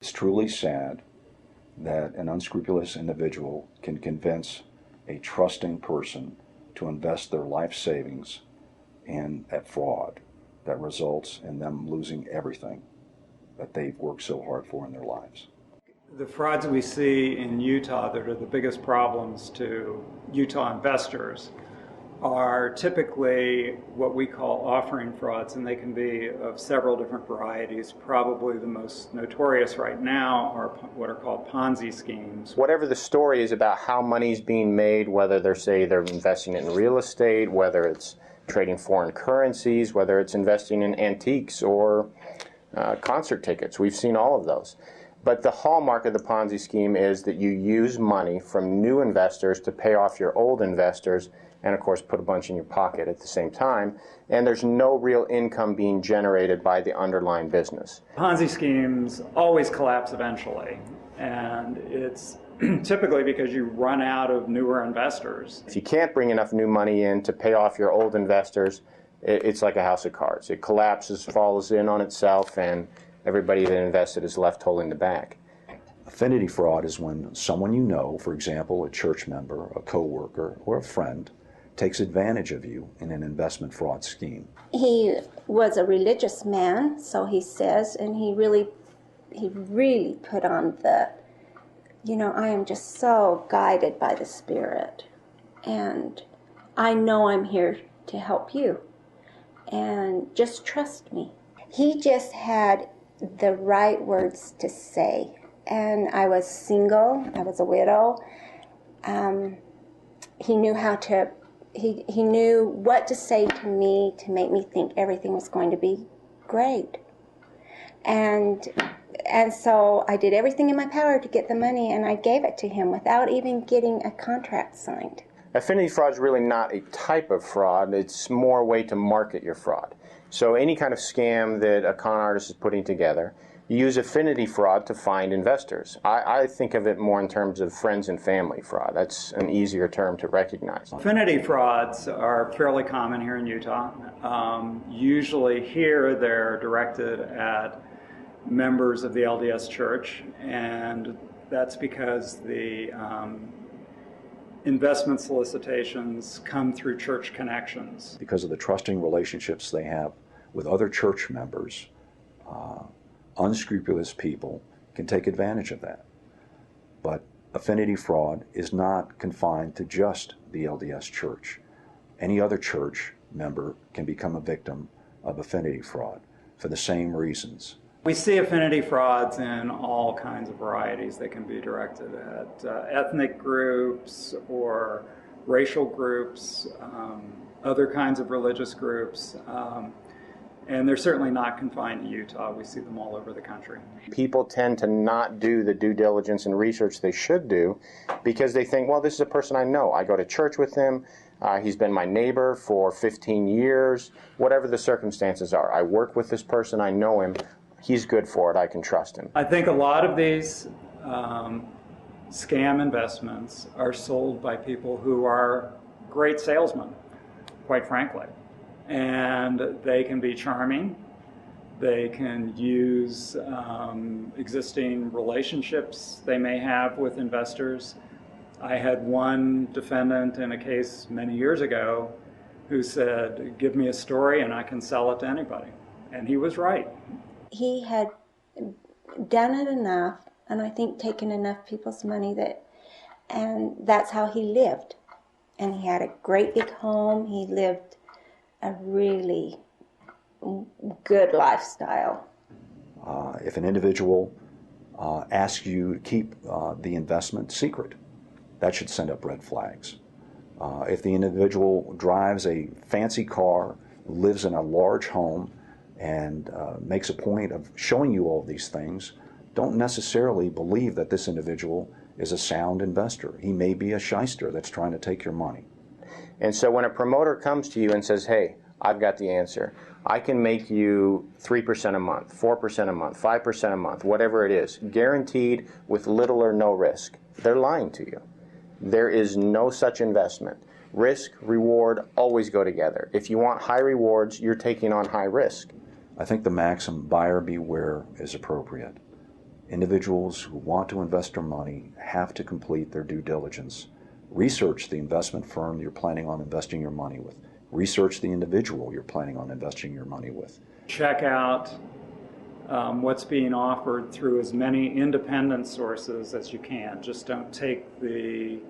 It's truly sad that an unscrupulous individual can convince a trusting person to invest their life savings in a fraud that results in them losing everything that they've worked so hard for in their lives. The frauds we see in Utah that are the biggest problems to Utah investors are typically what we call offering frauds, and they can be of several different varieties. Probably the most notorious right now are what are called Ponzi schemes. Whatever the story is about how money's being made, whether they're investing in real estate, whether it's trading foreign currencies, whether it's investing in antiques or concert tickets. We've seen all of those. But the hallmark of the Ponzi scheme is that you use money from new investors to pay off your old investors and, of course, put a bunch in your pocket at the same time. And there's no real income being generated by the underlying business. Ponzi schemes always collapse eventually, and it's typically because you run out of newer investors. If you can't bring enough new money in to pay off your old investors, it's like a house of cards. It collapses, falls in on itself, and everybody that invested is left holding the bag. Affinity fraud is when someone you know, for example, a church member, a coworker, or a friend, takes advantage of you in an investment fraud scheme. He was a religious man, so he says, and he really put on the, I am just so guided by the Spirit, and I know I'm here to help you, and just trust me. He just had the right words to say, and I was single, I was a widow. He knew how to, he knew what to say to me to make me think everything was going to be great. And so I did everything in my power to get the money, and I gave it to him without even getting a contract signed. Affinity fraud is really not a type of fraud. It's more a way to market your fraud. So any kind of scam that a con artist is putting together, you use affinity fraud to find investors. I think of it more in terms of friends and family fraud. That's an easier term to recognize. Affinity frauds are fairly common here in Utah. Usually here they're directed at members of the LDS Church, and that's because the investment solicitations come through church connections. Because of the trusting relationships they have with other church members, unscrupulous people can take advantage of that. But affinity fraud is not confined to just the LDS Church. Any other church member can become a victim of affinity fraud for the same reasons. We see affinity frauds in all kinds of varieties. They can be directed at ethnic groups or racial groups, other kinds of religious groups, and they're certainly not confined to Utah. We see them all over the country. People tend to not do the due diligence and research they should do because they think, well, this is a person I know. I go to church with him. He's been my neighbor for 15 years. Whatever the circumstances are, I work with this person. I know him. He's good for it. I can trust him. I think a lot of these scam investments are sold by people who are great salesmen, quite frankly. And they can be charming. They can use existing relationships they may have with investors. I had one defendant in a case many years ago who said, "Give me a story and I can sell it to anybody." And he was right. He had done it enough, and I think taken enough people's money and that's how he lived. And he had a great big home. He lived a really good lifestyle. If an individual asks you to keep the investment secret, that should send up red flags. If the individual drives a fancy car, lives in a large home, and makes a point of showing you all these things, don't necessarily believe that this individual is a sound investor. He may be a shyster that's trying to take your money. And so when a promoter comes to you and says, hey, I've got the answer. I can make you 3% a month, 4% a month, 5% a month, whatever it is, guaranteed with little or no risk. They're lying to you. There is no such investment. Risk, reward always go together. If you want high rewards, you're taking on high risk. I think the maxim buyer beware is appropriate. Individuals who want to invest their money have to complete their due diligence. Research the investment firm you're planning on investing your money with. Research the individual you're planning on investing your money with. Check out what's being offered through as many independent sources as you can. Just don't take the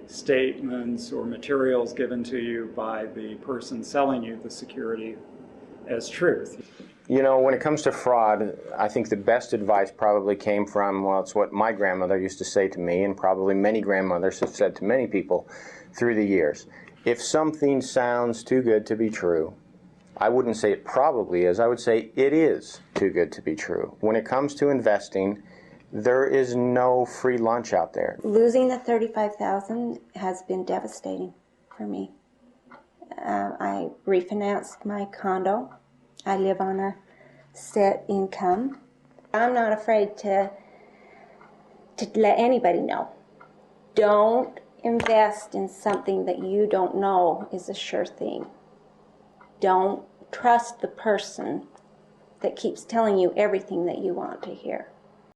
statements or materials given to you by the person selling you the security as truth. You know, when it comes to fraud, I think the best advice probably came from, well, it's what my grandmother used to say to me, and probably many grandmothers have said to many people through the years. If something sounds too good to be true, I wouldn't say it probably is, I would say it is too good to be true. When it comes to investing, there is no free lunch out there. Losing the $35,000 has been devastating for me. I refinanced my condo. I live on a set income. I'm not afraid to let anybody know. Don't invest in something that you don't know is a sure thing. Don't trust the person that keeps telling you everything that you want to hear.